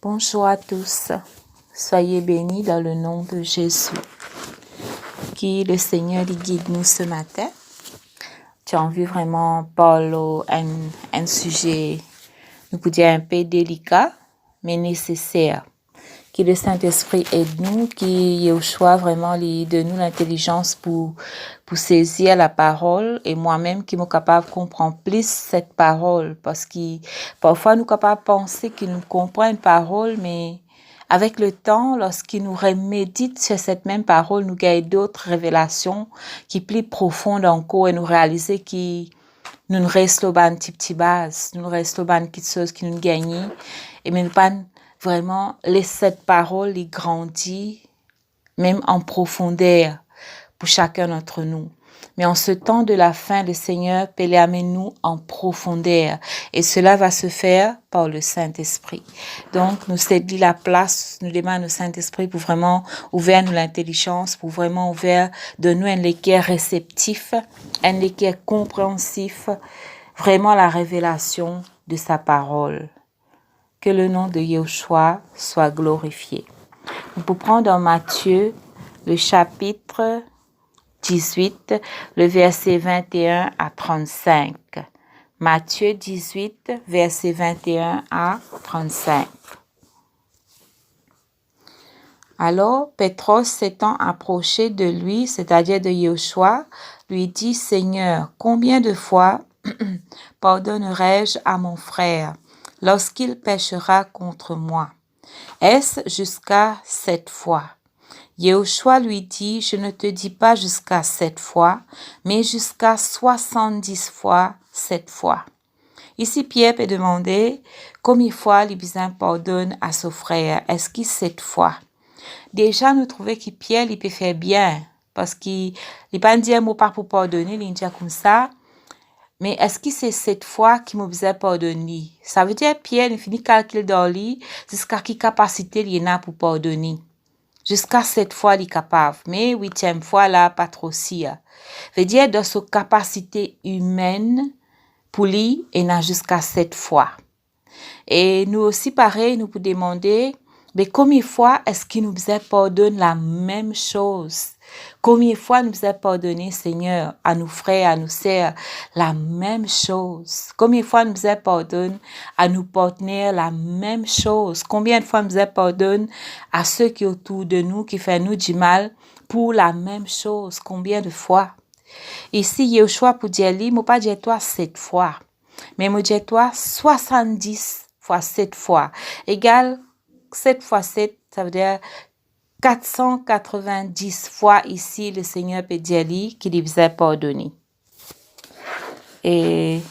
Bonjour à tous, soyez bénis dans le nom de Jésus. Que le Seigneur guide nous ce matin. Tu as envie vraiment parler un sujet, nous pouvons dire un peu délicat, mais nécessaire. Que le Saint-Esprit aide nous, qu'il y ait au choix vraiment de nous l'intelligence pour saisir la parole et moi-même qui suis capable de comprendre plus cette parole parce que parfois nous sommes capables de penser qu'il nous comprend une parole, mais avec le temps, lorsqu'il nous remédite sur cette même parole, nous gagnons d'autres révélations qui sont plus profondes encore et nous réaliser que nous ne restons pas une petite base, nous ne restons pas une petite chose qui nous gagne et mais nous pas vraiment laisser cette parole y grandir même en profondeur pour chacun d'entre nous. Mais en ce temps de la fin, le Seigneur peut les amener nous en profondeur. Et cela va se faire par le Saint-Esprit. Donc, nous cédons la place, nous demandons au Saint-Esprit pour vraiment ouvrir nous l'intelligence, pour vraiment ouvrir de nous un cœur réceptif, un cœur compréhensif, vraiment la révélation de sa parole. Que le nom de Yeshua soit glorifié. Nous pouvons prendre dans Matthieu le chapitre 18, le verset 21 à 35. Matthieu 18, verset 21 à 35. Alors, Pétros s'étant approché de lui, c'est-à-dire de Yeshua, lui dit, Seigneur, combien de fois pardonnerai-je à mon frère lorsqu'il péchera contre moi? Est-ce jusqu'à 7 fois? Yeshua lui dit, je ne te dis pas jusqu'à 7 fois, mais jusqu'à 70 fois 7 fois. Ici, Pierre peut demander combien de fois il pardonne à son frère. Est-ce qu'il 7 fois? Déjà, nous trouvons que Pierre, il peut faire bien, parce qu'il ne pas dire un mot pas pour pardonner, il dit comme ça. Mais est-ce que c'est 7 fois qu'il m'a besoin pardonner? Ça veut dire Pierre, il finit calculer dans lui jusqu'à quelle capacité il y en a pour pardonner. Jusqu'à 7 fois, il est capable. Mais 8e fois, là, pas trop si. Veut dire, dans sa capacité humaine, pour lui, il a jusqu'à 7 fois. Et nous aussi, pareil, nous pouvons demander, mais combien de fois est-ce qu'il nous pardonne la même chose? Combien de fois nous a pardonné, Seigneur, à nos frères, à nos sœurs, la même chose? Combien de fois nous a pardonné à nos partenaires, la même chose? Combien de fois nous a pardonné à ceux qui sont autour de nous, qui font nous du mal, pour la même chose? Combien de fois? Ici, Yeshua pour dire, il ne pas dire toi 7 fois, mais il dit toi 70 fois 7 fois. Égal 7 fois 7, ça veut dire 490 fois ici, le Seigneur peut dire qu'il vous a pardonné. Et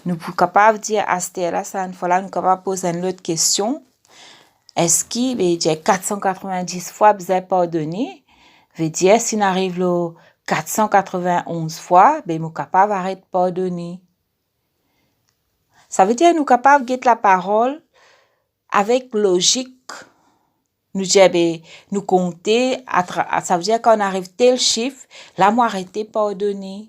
nous sommes capables de dire à cette là, ça une fois là, nous sommes capables de poser une autre question. Est-ce qu'il veut dire 490 fois vous a pardonné? Veut dire, si nous arrivons 491 fois, nous sommes capables d'arrêter de pardonner. Ça veut dire nous sommes capables de guetter la parole avec logique. Nous dire, nous compter, ça veut dire qu'on arrive tel chiffre, là, moi, arrêter pardonner.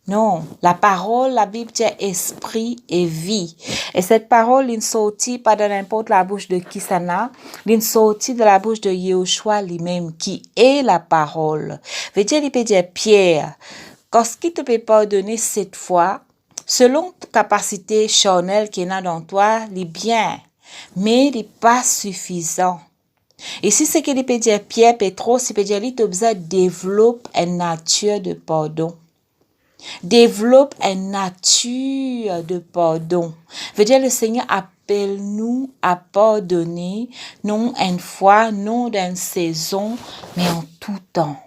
Non, la parole, la Bible dit esprit et vie. Et cette parole, il ne sortit pas de n'importe la bouche de qui ça n'a, il sortit de la bouche de Yeshua lui-même, qui est la parole. Veut dire, il peut dire Pierre, quand ce qui te peut pardonner 7 fois, selon ta capacité charnelle qui est dans toi, il est bien, mais il n'est pas suffisant. Et si c'est que il peut dire Pierre, Pétros, il peut dire, il te besoin développe une nature de pardon. Développe une nature de pardon. Veut dire le Seigneur appelle nous à pardonner, non une fois, non d'une saison, mais en tout temps.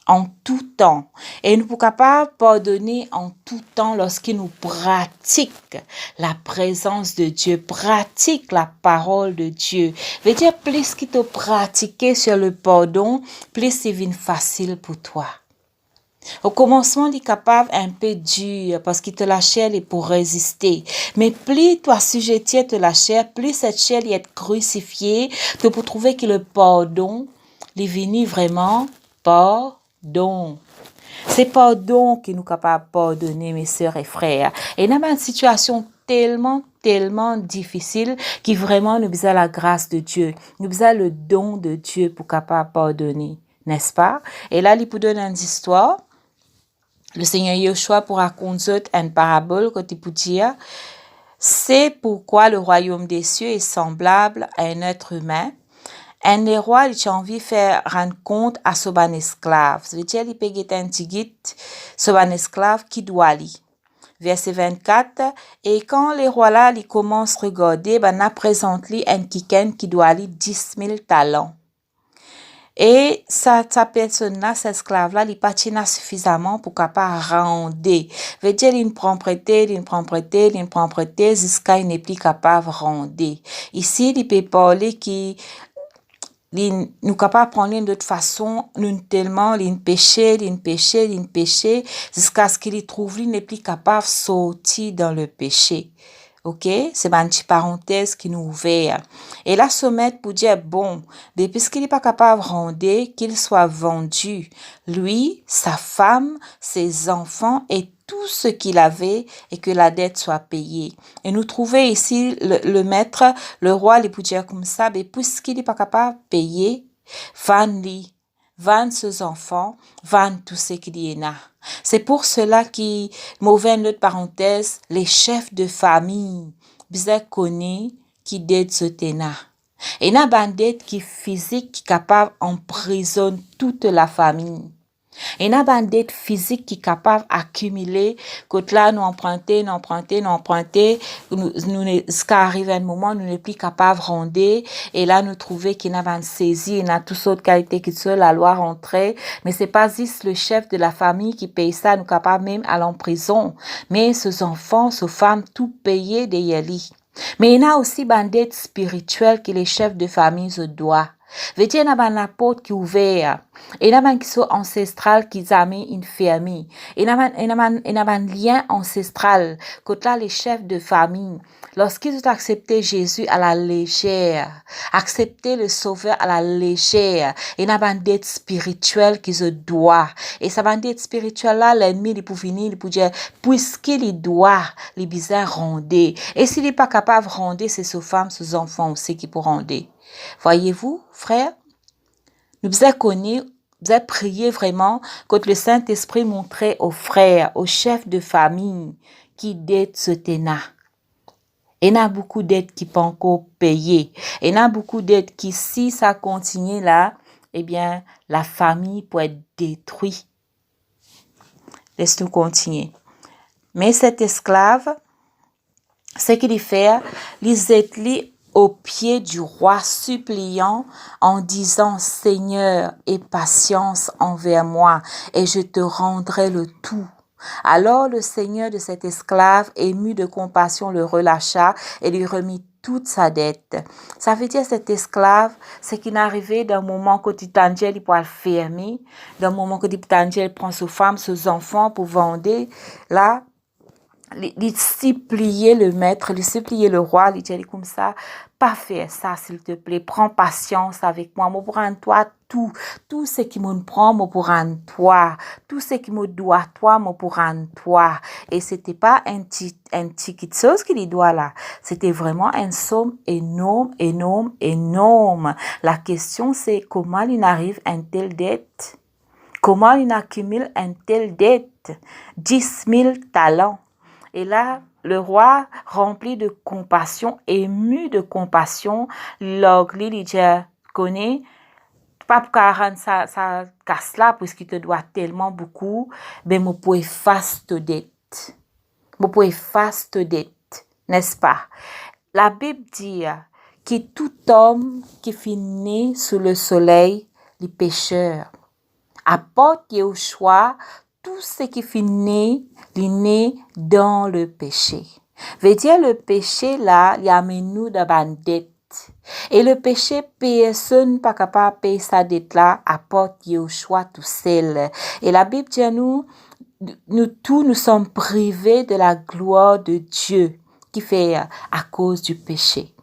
En tout temps. Et nous sommes capables de pardonner en tout temps lorsqu'il nous pratique la présence de Dieu, pratique la parole de Dieu. Veut dire, plus qu'il te pratique sur le pardon, plus c'est devient facile pour toi. Au commencement, il est capable un peu dur parce qu'il te la chair est pour résister. Mais plus toi sujettier te la chair, plus cette chair est crucifiée, tu peux trouver que le pardon, il est venu vraiment pardon. C'est pardon qui nous capable de pardonner, mes sœurs et frères. Et dans une situation tellement difficile qui vraiment nous besoin la grâce de Dieu. Nous besoin le don de Dieu pour capable pardonner, n'est-ce pas? Et là, il peut donner une histoire. Le Seigneur Yeshua pour raconter une parabole quand il peut dire, c'est pourquoi le royaume des cieux est semblable à un être humain. Un des rois, il a envie de faire rendre compte à son esclave. Ça veut dire, il peut être un tigit, son esclave qui doit aller. Verset 24, et quand les rois là, ils commencent à regarder, ben, na présente lui un qui doit aller 10 000 talents. Et sa personne là, cet esclave là, il pas suffisamment pour capable rendre. Veut dire, il prend prêter, jusqu'à il n'est plus capable de rendre. Ici, il peut parler qui nous capable prendre d'autre façon, nous tellement, péché, jusqu'à ce qu'il trouve, il n'est plus capable de sortir dans le péché. Ok, c'est une petite parenthèse qui nous ouvert. Et là, se mettre pour dire, bon, depuis qu'il n'est pas capable de rendre, qu'il soit vendu, lui, sa femme, ses enfants et tout ce qu'il avait et que la dette soit payée. Et nous trouvons ici le maître, le roi, les pour dire comme ça, mais puisqu'il n'est pas capable de payer, vend ses enfants, vend tout ce qu'il y a. C'est pour cela qui, mauvais note parenthèse, les chefs de famille, bien connus, qui dette ce tena. Et n'a bandette qui physique, qui capable emprisonne toute la famille. Et n'a bandette physique qui capable accumuler, quand là, nous emprunter, ce qui arrive à un moment, nous n'est plus capable de rendre, et là, nous trouver qu'il n'a pas saisi, il n'a toutes sortes de qualités qui sont la loi rentrée, mais c'est pas juste le chef de la famille qui paye ça, nous capable même aller en prison, mais ces enfants, ces femmes, tout payé des yali. Mais il y a aussi bandette spirituelle que les chefs de famille se doivent. Veut dire, il y a une porte qui est ouverte. Il y a une qui sont ancestrales qui ont une famille. Il y a un lien ancestral. Quand là, les chefs de famille, lorsqu'ils ont accepté Jésus à la légère, accepté le Sauveur à la légère, il y a une dette spirituelle qui se doit. Et sa dette spirituelle là, l'ennemi, il peut venir, il peut dire, puisqu'il doit, les bizarres rendre. Et s'il n'est pas capable de rendre, c'est ses femmes, ses enfants aussi qui pourront rendre. Voyez-vous, frère, nous devons connaître, nous devons prier vraiment quand le Saint-Esprit montrait aux frères, aux chefs de famille qui dette ce tena. Il y a beaucoup d'aides qui ne peuvent encore payer. Il y a beaucoup d'aides qui, si ça continue là, eh bien, la famille peut être détruite. Laisse-nous continuer. Mais cet esclave, ce qu'il fait, il est au pied du roi suppliant en disant, Seigneur, aie patience envers moi et je te rendrai le tout. Alors le Seigneur de cet esclave, ému de compassion, le relâcha et lui remit toute sa dette. Ça veut dire cet esclave, c'est qu'il est arrivé d'un moment que Titangel il peut le fermer, d'un moment que Titangel prend ses femmes, ses enfants pour vendre, là, il suppliait le maître, il suppliait le roi, il dit comme ça, pas faire ça s'il te plaît, prends patience avec moi, pour rendre toi tout ce qui me prend, pour rendre toi, tout ce qui me doit toi, pour rendre toi. Et c'était pas un petit chose qu'il lui doit là, c'était vraiment une somme énorme. La question c'est comment il arrive à une telle dette? Comment il accumule une telle dette? 10 000 talents. Et là, le roi, rempli de compassion, ému de compassion, l'ogli lui dit, connais, pas pour rendre ça casse là, puisqu'il te doit tellement beaucoup, mais moi pour effacer ta dette. N'est-ce pas? La Bible dit que tout homme qui finit sous le soleil, les pécheurs, apporte Yeshua tout ce qui finit né dans le péché. Veut dire le péché là, il amène nous dans la dette. Et le péché, personne pas capable de payer sa dette là, apporte Yeshua tout seul. Et la Bible dit nous tous nous sommes privés de la gloire de Dieu qui fait à cause du péché.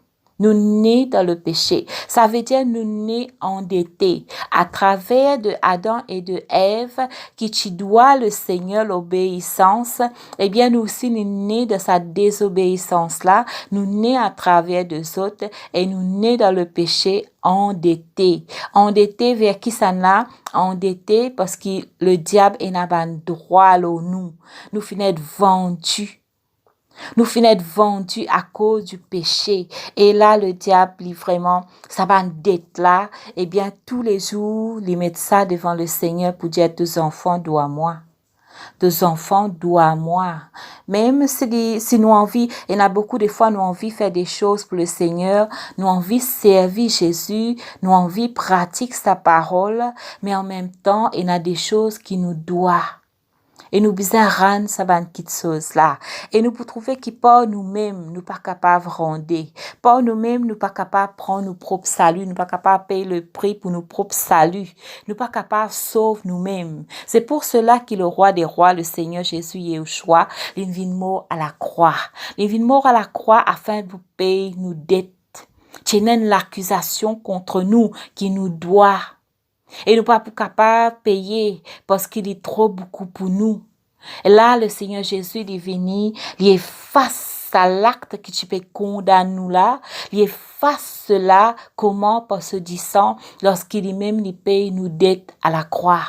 Nous nés dans le péché. Ça veut dire nous nés endettés. À travers de Adam et de Ève, qui tu dois le Seigneur l'obéissance, eh bien, nous aussi, nous nés de sa désobéissance-là. Nous nés à travers des autres et nous nés dans le péché endettés. Endettés vers qui ça n'a? Endettés parce que le diable n'a pas droit à nous. Nous finissons vendus. Nous finissons vendus à cause du péché. Et là, le diable, il vraiment, ça va dette là. Eh bien, tous les jours, il met ça devant le Seigneur pour dire, tes enfants doivent moi. Tes enfants doivent moi. Même si nous envie, il y en a beaucoup de fois, nous envie faire des choses pour le Seigneur, nous envie servir Jésus, nous envie pratiquer sa parole, mais en même temps, il y a des choses qui nous doivent. Et nous besoin rendre ça ban kit chose là. Et nous pour trouver qui pas nous-mêmes, nous pas capables rendre. Pas nous-mêmes, nous pas capables prendre nos propres salut, nous pas capables payer le prix pour nos propres salut. Nous pas capables sauver nous-mêmes. C'est pour cela que le roi des rois, le Seigneur Jésus Yeshua, il vient mort à la croix. Il vient mort à la croix afin de payer nos dettes. Tienen l'accusation contre nous qui nous doit. Et nous pas capables de payer parce qu'il est trop beaucoup pour nous. Et là, le Seigneur Jésus, il est venu, il efface à l'acte que tu peux condamner nous là, il efface cela, comment, par ce sang, lorsqu'il est même, il paye nos dettes à la croix.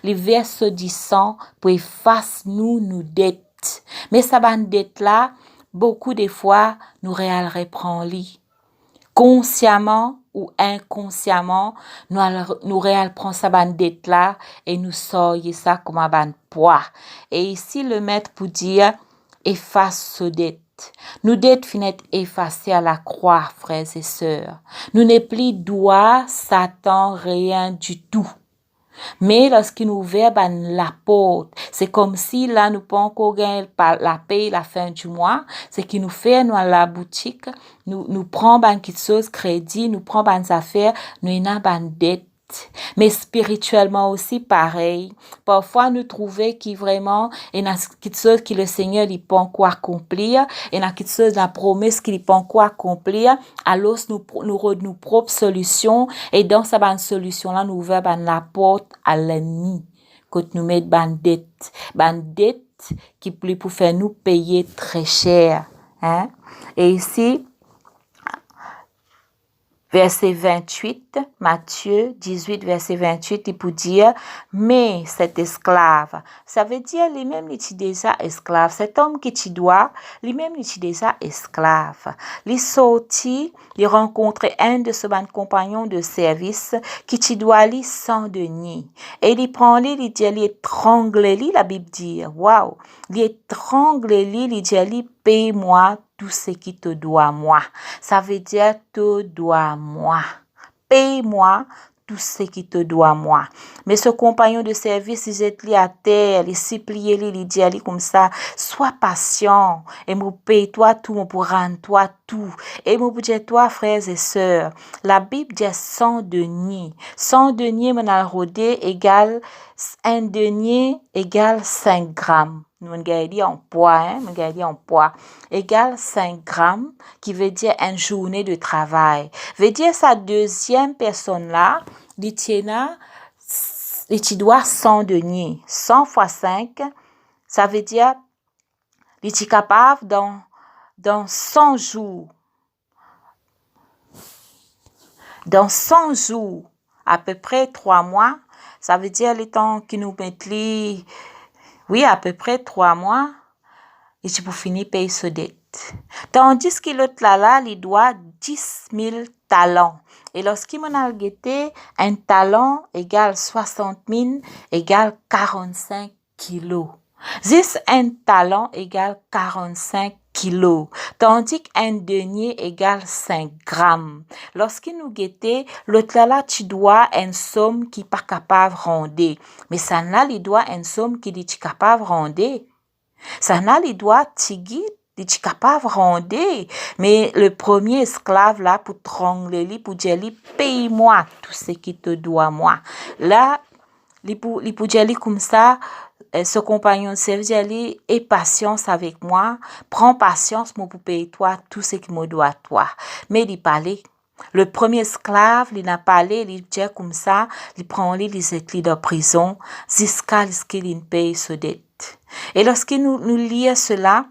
Il verse ce sang pour effacer nos dettes. Mais ça va dette là, beaucoup de fois, nous reprend-li. Consciemment ou inconsciemment, nous prenons sa dette là et nous sortons ça comme un poids. Et ici, le maître pour dire, efface ce dette. Nous dettes finissent effacées à la croix, frères et sœurs. Nous n'est plus droit, Satan, rien du tout. Mais lorsqu'il nous ouvre la porte, c'est comme si là nous pas encore gagner la paye la fin du mois, c'est qu'il nous fait nous à la boutique, nous prend quelque chose crédit, nous prend des affaires, nous y a ban dette. Mais spirituellement aussi pareil. Parfois nous trouvons qu'il vraiment il y a quelque chose que le Seigneur il peut encore accomplir, il y a quelque chose la promesse qu'il peut encore accomplir, alors nous propres solutions et dans cette bonne solution là nous ouvrons la porte à l'ennemi quand nous met dette qui plus pour faire nous payer très cher, hein? Et ici verset 28, Matthieu 18, verset 28, il peut dire, mais cet esclave, ça veut dire, lui-même, il est déjà esclave. Cet homme qui tu dois, lui-même, il est déjà esclave. Il sorti, il rencontre un de ses compagnons de service qui tu dois lui sans denier. Et il prend lui, il dit, il étrangle lui, la Bible dit, waouh, il étrangle lui, il dit, paye-moi tout ce qui te doit moi. Ça veut dire te doit moi. Paye-moi tout ce qui te doit moi. Mais ce compagnon de service, il jette lui à terre, il supplie lui, il dit à lui comme ça, sois patient et me paye-toi tout, me pour rendre toi tout. Et me pour dire toi, frères et sœurs, la Bible dit 100 deniers. 100 deniers, mon rodé égale, un denier égale 5 grammes. Nous dit en poids, en poids, égale 5 grammes, qui veut dire une journée de travail. Veut dire sa deuxième personne là, il doit 100 deniers. 100 fois 5, ça veut dire, il est capable dans 100 jours. Dans 100 jours, à peu près 3 mois, ça veut dire les temps qui nous mettent oui, à peu près 3 mois, et tu peux finir payer ce dette. Tandis que l'autre là, il doit 10 000 talents. Et lorsqu'il m'en a guetté, un talent égale 60 000 égale 45 kilos. Juste un talent égale 45 kilos, tandis qu'un denier égale 5 grammes. Lorsqu'il nous guettait, l'autre là, tu dois une somme qui n'est pas capable de rendre. Mais ça là, il doit une somme qui est capable de rendre. Ça là, il doit tigui, il est capable de rendre. Mais le premier esclave là, pour trangler, pour dire, paye-moi tout ce qui te doit moi. Là, il peut dire comme ça, ce compagnon de service, dit, aie patience avec moi, prends patience, moi, pour payer toi tout ce qui me doit à toi. Mais il parlait. Le premier esclave, il n'a pas allé, il dit comme ça, il prend les éclats de prison, jusqu'à ce qu'il paye ce dette. Et lorsqu'il nous lit cela,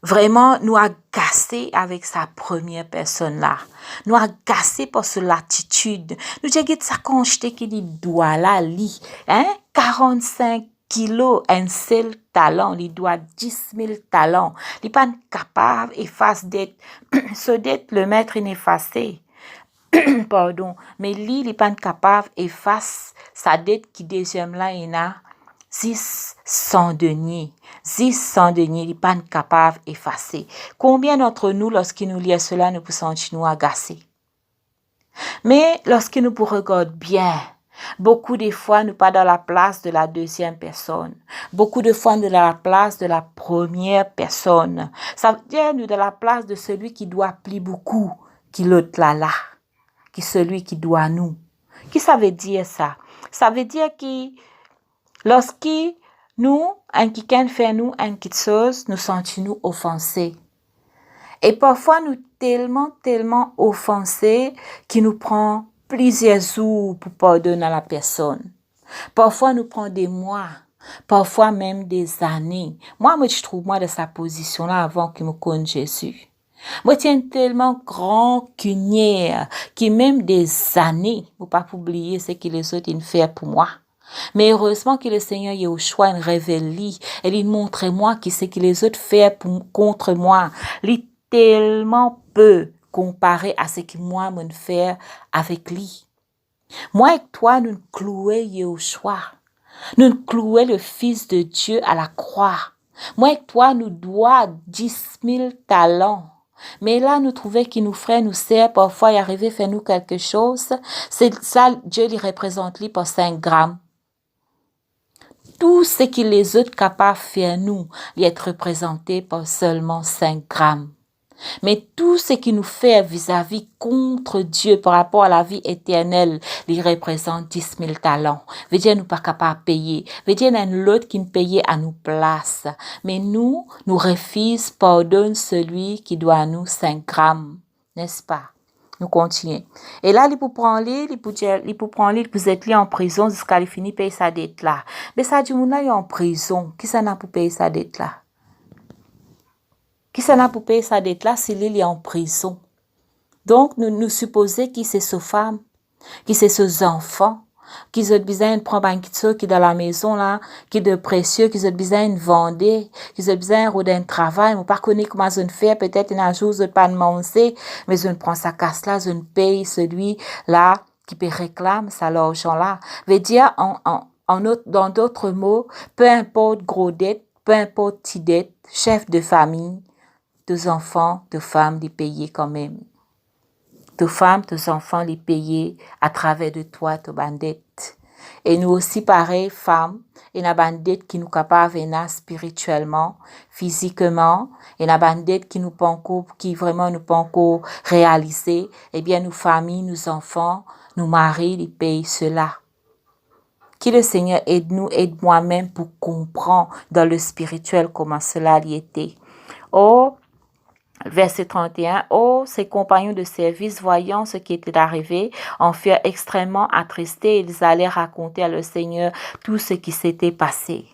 vraiment, nous agacés avec sa première personne là. Nous agacés par son attitude. Nous disons que ça constate qu'il doit là, li, 45 kilos, un seul talent, il doit 10 000 talents. Il n'est pas capable d'effacer dette. Ce dette, le maître ineffacé. Pardon. Mais lui, il n'est pas capable d'effacer sa dette qui deuxième là, il a 600 deniers. 600 deniers, il n'est pas capable d'effacer. Combien d'entre nous, lorsqu'il nous lit cela, nous pouvons nous agacer? Mais lorsqu'il nous regarde bien, beaucoup de fois, nous pas dans la place de la deuxième personne. Beaucoup de fois, nous dans la place de la première personne. Ça veut dire, nous dans la place de celui qui doit plus beaucoup, qui l'autre là, qui celui qui doit nous. Qui ça veut dire ça? Ça veut dire que lorsque nous, un quelqu'un fait nous une petite chose, nous sentons-nous offensés. Et parfois, nous tellement offensés qu'il nous prend plusieurs jours pour pardonner à la personne. Parfois, nous prend des mois, parfois même des années. Moi, je trouve moi de sa position-là avant qu'il me connaisse Jésus. Moi, tiens tellement grand cunière qui même des années, faut pas oublier ce que les autres ils font pour moi. Mais heureusement que le Seigneur Yahushua il révèle et il montre moi qui c'est que les autres font contre moi. Il tellement peu comparé à ce que moi me fais avec lui. Moi et toi nous clouons Yahushua. Nous clouons le Fils de Dieu à la croix. Moi et toi nous doit 10 000 talents. Mais là, nous trouvons qu'il nous ferait, nous sert, parfois, y arriver, faire nous quelque chose. C'est ça, Dieu lui représente lui pour 5 grammes. Tout ce que les autres capables de faire nous, il est représenté par seulement 5 grammes. Mais tout ce qui nous fait vis-à-vis contre Dieu par rapport à la vie éternelle, il représente 10 000 talents. Veut dire nous pas capables de payer. Veut dire il y a l'autre qui nous paye à nous place. Mais nous refusons pardonne celui qui doit à nous 5 grammes. N'est-ce pas? Nous continuons. Et là, il peut prendre vous êtes en prison jusqu'à il finit payer sa dette là. Mais ça dit, il est en prison. Qui ça n'a pour payer sa dette là? Qui ça n'a pour payer sa dette là s'il est en prison? Donc, nous supposons que c'est sa femme, que c'est ses enfants, qu'ils ont besoin de prendre un petit qui est dans la maison là, qui est de précieux, qu'ils ont besoin de vendre, qu'ils ont besoin d'un travail, mais pas connaître comment je faire, peut-être un jour je ne pas manger, mais je ne prends sa casse là, je ne paye celui là qui peut réclame ça l'argent là. Veut dire dans d'autres mots, peu importe gros dette, peu importe petite dette, chef de famille, deux enfants, deux femmes, les payer quand même. Deux femmes, deux enfants, les payer à travers de toi, tes bandettes. Et nous aussi, pareil, femmes, et la bandette qui nous capable venir spirituellement, physiquement, et la bandette qui nous peut encore, qui vraiment nous peut encore réaliser, eh bien, nos familles, nos enfants, nos maris, les payent cela. Que le Seigneur aide-nous, aide moi-même pour comprendre dans le spirituel comment cela y était. Oh, verset 31, oh, ses compagnons de service, voyant ce qui était arrivé, en furent extrêmement attristés. Ils allaient raconter à le Seigneur tout ce qui s'était passé.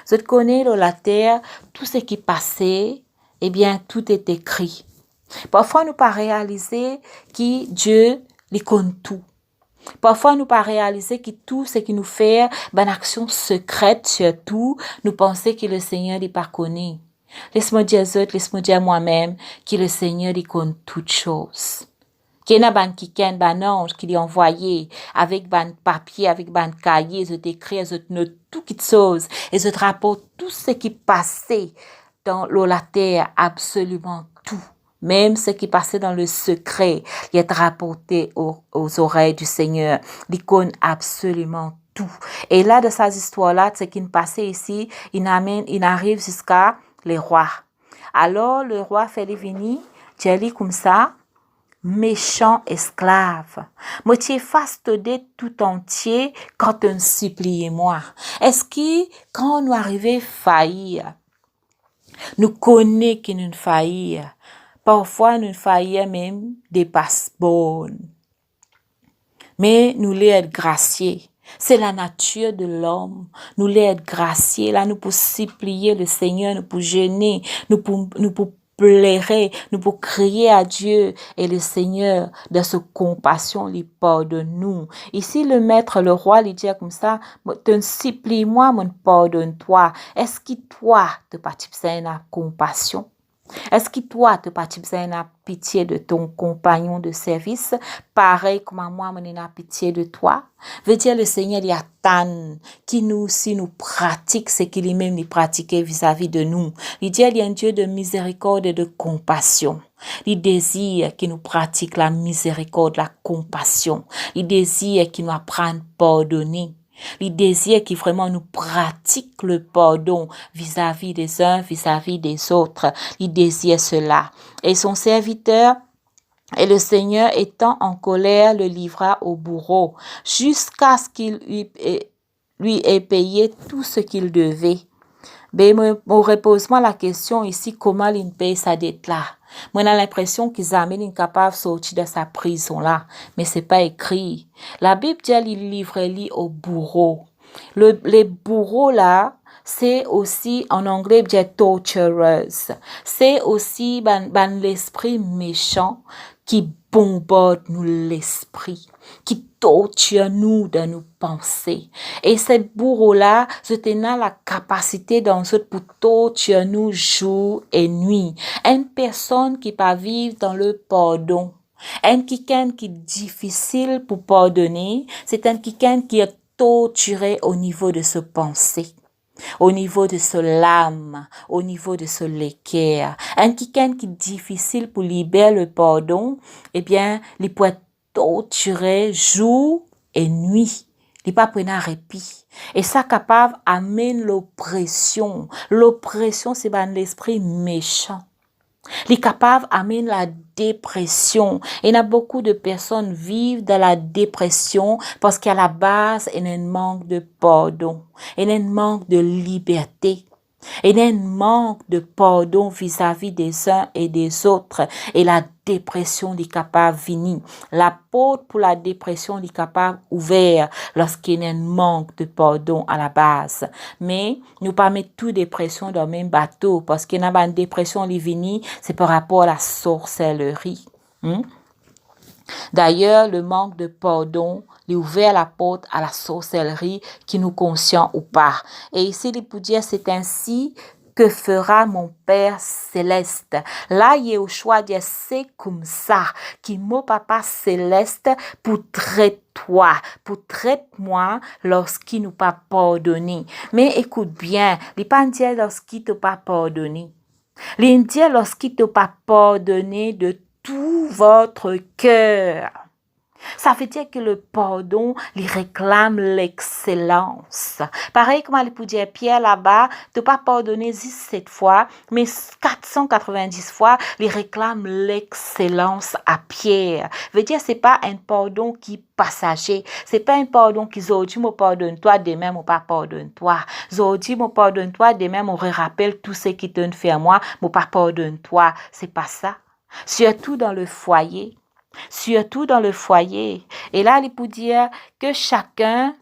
Vous connaissez dans la terre, tout ce qui passait, eh bien, tout est écrit. Parfois, nous pas réaliser que Dieu les connaît tout. Parfois, nous pas réaliser que tout ce qui nous fait, ben, action secrète surtout, nous penser que le Seigneur les pas connaît. Laisse-moi dire laisse-moi dire moi-même que le Seigneur il connaît toutes choses. Qu'il y a un ange qui l'a envoyé avec un papier, avec un cahier, ils ont écrit, ils ont noté toutes choses, ils ont rapporté tout ce qui passait dans la terre, absolument tout. Même ce qui passait dans le secret, il est rapporté aux oreilles du Seigneur. Il connaît absolument tout. Et là, de ces histoires-là, ce qui passait ici, il arrive jusqu'à les rois. Alors, le roi fait venir, Dieu comme ça, méchant esclave. Moi, tu effaces tout entier quand tu supplie moi. Est-ce que, quand nous arrivons à faillir, nous connaissons que nous faillir. Parfois, nous faillir même des passes bonnes. Mais nous voulons être gracieux. C'est la nature de l'homme. Nous voulons être gracieux. Là, nous pouvons supplier le Seigneur, nous pouvons jeûner, nous pouvons pleurer, nous pouvons crier à Dieu. Et le Seigneur, de sa compassion, lui pardonne-nous. Ici, le maître, le roi, lui dit comme ça, te supplie-moi, mon pardonne-toi. Est-ce que toi, te participe à la compassion? Est-ce que toi, tu as besoin de pitié de ton compagnon de service, pareil comme moi, je n'ai pitié de toi? Veut dire le Seigneur, il attend qui nous, si nous pratique ce qu'il même nous pratiquait vis-à-vis de nous. Il dit, il y a un Dieu de miséricorde et de compassion. Il désire qu'il nous pratique la miséricorde, la compassion. Il désire qu'il nous apprenne à pardonner. Il désire qu'il vraiment nous pratique le pardon vis-à-vis des uns, vis-à-vis des autres. Il désire cela. Et son serviteur, et le Seigneur étant en colère, le livra au bourreau, jusqu'à ce qu'il lui ait payé tout ce qu'il devait. Ben, me repose-moi la question ici, comment il paye sa dette là? Moi, j'ai l'impression qu'ils amènent incapable de sortir de sa prison là, mais c'est pas écrit. La Bible dit il livre-lui au bourreau. Les bourreaux là, c'est aussi, en anglais, dit torturers. C'est aussi l'esprit méchant qui bombarde nous l'esprit, qui torture nous de nos pensées. Et cette bourreau-là, c'était la capacité dans ce pour torturer nous jour et nuit. Une personne qui pas vivre dans le pardon. Un quelqu'un qui est difficile pour pardonner, c'est un quelqu'un qui est torturé au niveau de ses pensées, au niveau de ce l'âme, au niveau de ce l'équerre. Un quelqu'un qui est difficile pour libérer le pardon, eh bien, il peut être torturé jour et nuit. Il pas prendre un répit. Et ça capable amène l'oppression. L'oppression, c'est l'esprit méchant. Il est capable d'amener la dépression. Il y a beaucoup de personnes qui vivent dans la dépression parce qu'à la base, il y a un manque de pardon. Il y a un manque de liberté. Il y a un manque de pardon vis-à-vis des uns et des autres. Et la dépression est capable de venir. La porte pour la dépression est capable ouverte lorsqu'il y a un manque de pardon à la base. Mais nous pas mettre toute dépression dans le même bateau parce qu'il y a une dépression qui vient, c'est par rapport à la sorcellerie. D'ailleurs, le manque de pardon lui ouvert la porte à la sorcellerie qui nous conscient ou pas. Et ici, il peut dire, c'est ainsi que fera mon Père céleste. Là, il y a au choix de dire, c'est comme ça, qui mon Papa céleste pour traiter toi, pour traiter moi lorsqu'il nous pas pardonné. Mais écoute bien, il pas dire lorsqu'il te pas pardonné. Il dit lorsqu'il te pas pardonné de tout votre cœur. Ça veut dire que le pardon, il réclame l'excellence. Pareil comme il peut dire Pierre là-bas, de pas pardonner 17 fois, mais 490 fois, il réclame l'excellence à Pierre. Veut dire c'est pas un pardon qui passager. C'est pas un pardon qui aujourd'hui me pardonne toi, demain me pas pardonne toi. Aujourd'hui me pardonne toi, demain me rappelle tout ce qui te fait à moi, me pas pardonne toi. C'est pas ça. Surtout dans le foyer. Surtout dans le foyer. Et là, il peut dire que chacun,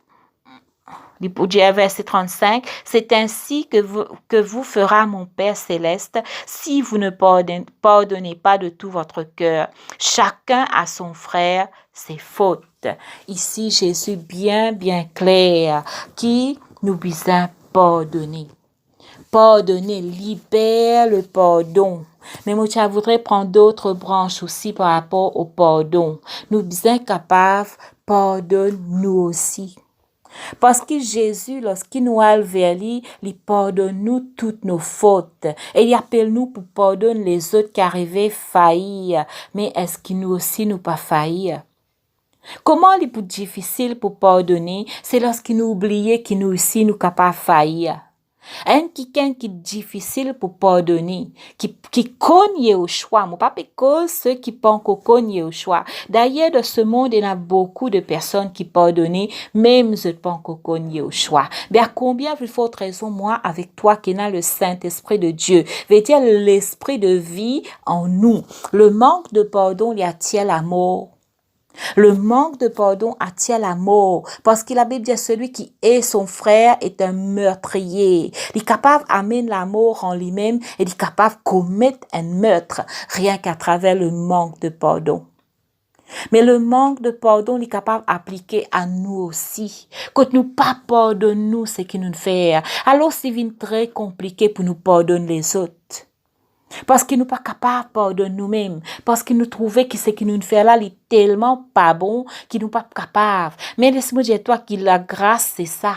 il peut dire verset 35, c'est ainsi que vous fera mon Père céleste si vous ne pardonnez pas de tout votre cœur. Chacun à son frère ses fautes. Ici, Jésus bien clair qui nous besoin pardonner. Pardonner, libère le pardon. Mais moi, je voudrais prendre d'autres branches aussi par rapport au pardon. Nous sommes incapables, pardonne nous aussi. Parce que Jésus, lorsqu'il nous a vers lui, il pardonne nous toutes nos fautes. Et il appelle nous pour pardonner les autres qui arrivaient faillir. Mais est-ce qu'il nous aussi nous pas faillir? Comment il est plus difficile pour pardonner? C'est lorsqu'il nous oublie qu'il nous aussi nous capables faillir. Un quelqu'un qui est difficile pour pardonner, qui cogne au choix. Mon papa cause ceux qui pensent qu'on cogne au choix. D'ailleurs, dans ce monde, il y a beaucoup de personnes qui pardonnent, même je pense qu'on cogne au choix. Mais à combien plus forte raison, moi, avec toi, qui n'a le Saint-Esprit de Dieu, veut dire l'esprit de vie en nous. Le manque de pardon, il y a la mort. Le manque de pardon attire la mort parce que la Bible dit celui qui est son frère est un meurtrier. Il est capable d'amener la mort en lui-même et il est capable de commettre un meurtre rien qu'à travers le manque de pardon. Mais le manque de pardon, il est capable d'appliquer à nous aussi. Quand nous pas pardonnons ce qui nous fait, alors c'est très compliqué pour nous pardonner les autres. Parce qu'ils nous pas capables de nous-mêmes. Parce qu'ils nous trouvaient que ce qui nous fait là, est tellement pas bon, qu'ils nous pas capables. Mais laisse-moi dire toi que la grâce, c'est ça.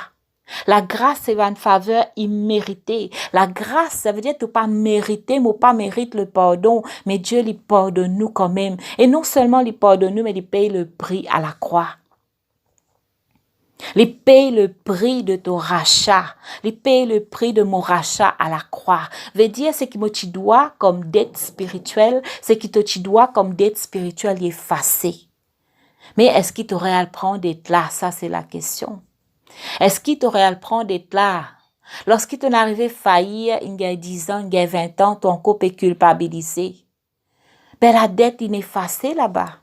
La grâce, c'est une faveur imméritée. La grâce, ça veut dire que tu pas mérité, mais pas mérite le pardon. Mais Dieu, il pardonne nous quand même. Et non seulement il pardonne nous, mais il paye le prix à la croix. Il paye le prix de ton rachat. Il paye le prix de mon rachat à la croix. Veut dire, ce qui me tu dois comme dette spirituelle, ce qui te tu dois comme dette spirituelle effacée. Mais est-ce qu'il t'aurait à le prendre d'être là? Ça, c'est la question. Est-ce qu'il t'aurait à le prendre d'être là? Lorsqu'il t'en arrivé faillir, il y a 10 ans, il y a 20 ans, ton couple est culpabilisé. Ben, la dette est effacée là-bas.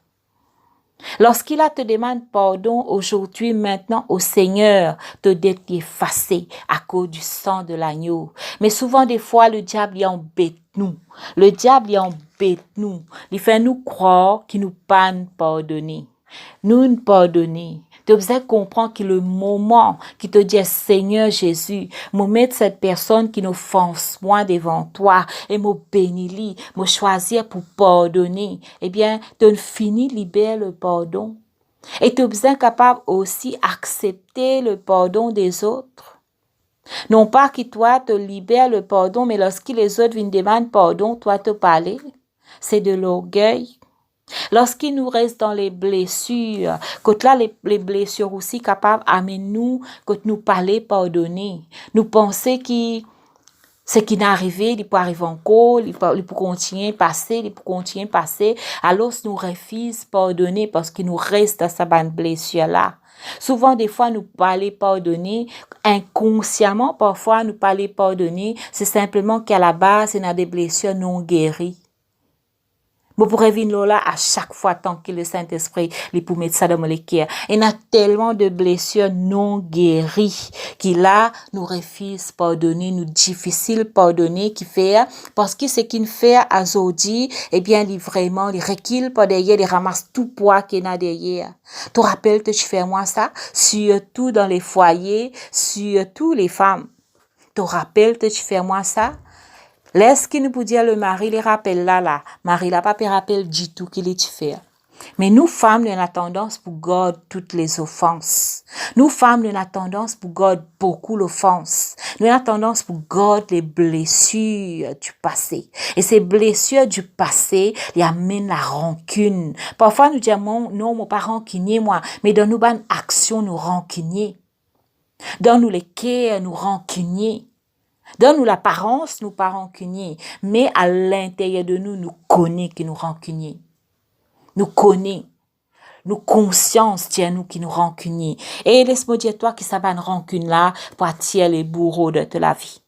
Lorsqu'il te demande pardon aujourd'hui, maintenant, au Seigneur, te dette est effacée à cause du sang de l'agneau. Mais souvent, des fois, le diable y embête nous. Le diable y embête nous. Il fait nous croire qu'il nous pas pardonner. Nous ne pardonner. Tu dois comprendre que le moment qui te dit Seigneur Jésus, me mettre cette personne qui nous fonce moi devant toi et me bénir, me choisir pour pardonner, eh bien, tu finis libérer le pardon. Et tu es capable aussi d'accepter le pardon des autres. Non pas que toi te libères le pardon, mais lorsque les autres viennent demander pardon, toi te parler. C'est de l'orgueil. Lorsqu'il nous reste dans les blessures, quand là les blessures aussi capables d'amener nous, quand nous parler pardonner, nous penser que ce qui n'est arrivé, il peut arriver encore, il peut continuer passer, il peut continuer passer, alors nous refusons pardonner parce qu'il nous reste dans sa blessure là. Souvent, des fois, nous parler pardonner, inconsciemment, parfois, nous parler pardonner, c'est simplement qu'à la base, il y a des blessures non guéries. Vous pourrez venir là à chaque fois tant que le Saint-Esprit les pour mettre ça dans mon cœur. Il y a tellement de blessures non guéries qui là nous refusent pardonner, nous difficile pardonner qui fait parce que ce qu'il fait à Zodi, eh bien il vraiment il recule pas derrière, il ramasse tout poids qu'il y a derrière. Tu rappelles que tu fais moi ça surtout dans les foyers, surtout les femmes. Tu rappelles que tu fais moi ça? Laisse qu'il nous peut dire le mari les rappelle là. Marie l'a pas rappelle du tout qu'il est fait. Mais nous femmes, nous avons tendance pour garder toutes les offenses. Nous femmes, nous avons tendance pour garder beaucoup l'offense. Nous avons tendance pour garder les blessures du passé. Et ces blessures du passé, ils amènent la rancune. Parfois, nous disons, non, mon pas rancunier, moi. Mais dans nos bonnes actions, nous rancunier. Dans nous les cœurs, nous rancunier. Donne-nous l'apparence, nous pas rancuniers, mais à l'intérieur de nous, nous connaissons qui nous rancuniers. Nous connaissons, nous conscience, tiens, nous qui nous rancuniers. Et laisse-moi dire toi qui ça va une rancune là pour attirer les bourreaux de la vie.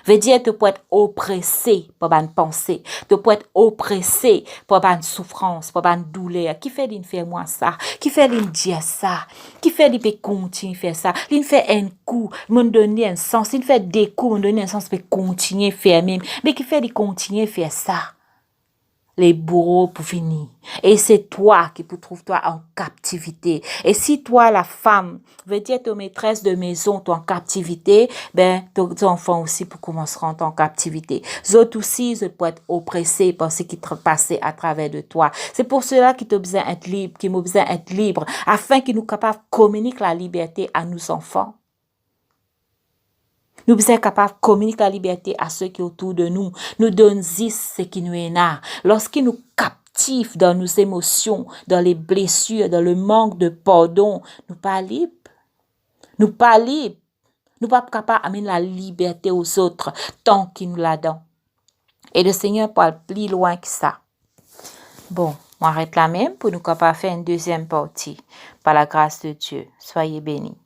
Veut dire, tu peux être oppressé par une pensée. Tu peux être oppressé par une souffrance, par une douleur. Qui fait d'une faire moi ça? Qui fait d'une dire ça? Qui fait d'une continuer faire ça? Il fait un coup, me donner un sens. Il fait des coups, me donner un sens, pour continuer faire même. Mais qui fait de continuer faire ça? Les bourreaux pour finir. Et c'est toi qui trouves toi en captivité. Et si toi, la femme, veut dire ta maîtresse de maison, tu es en captivité, ben, tes enfants aussi pour commencer à rentrer en captivité. Les autres aussi, ils peuvent être oppressés par ce qui te passe à travers de toi. C'est pour cela qu'ils ont besoin d'être libres, qu'ils ont besoin d'être libres, afin qu'ils nous capables de communiquer la liberté à nos enfants. Nous sommes capables de communiquer la liberté à ceux qui sont autour de nous. Nous donnons ce qui nous est là. Lorsqu'ils nous captivent dans nos émotions, dans les blessures, dans le manque de pardon, nous pas libres. Nous pas libres. Nous pas capables d'amener la liberté aux autres tant qu'il nous la donne. Et le Seigneur parle plus loin que ça. Bon, on arrête là même pour nous capables faire une deuxième partie. Par la grâce de Dieu. Soyez bénis.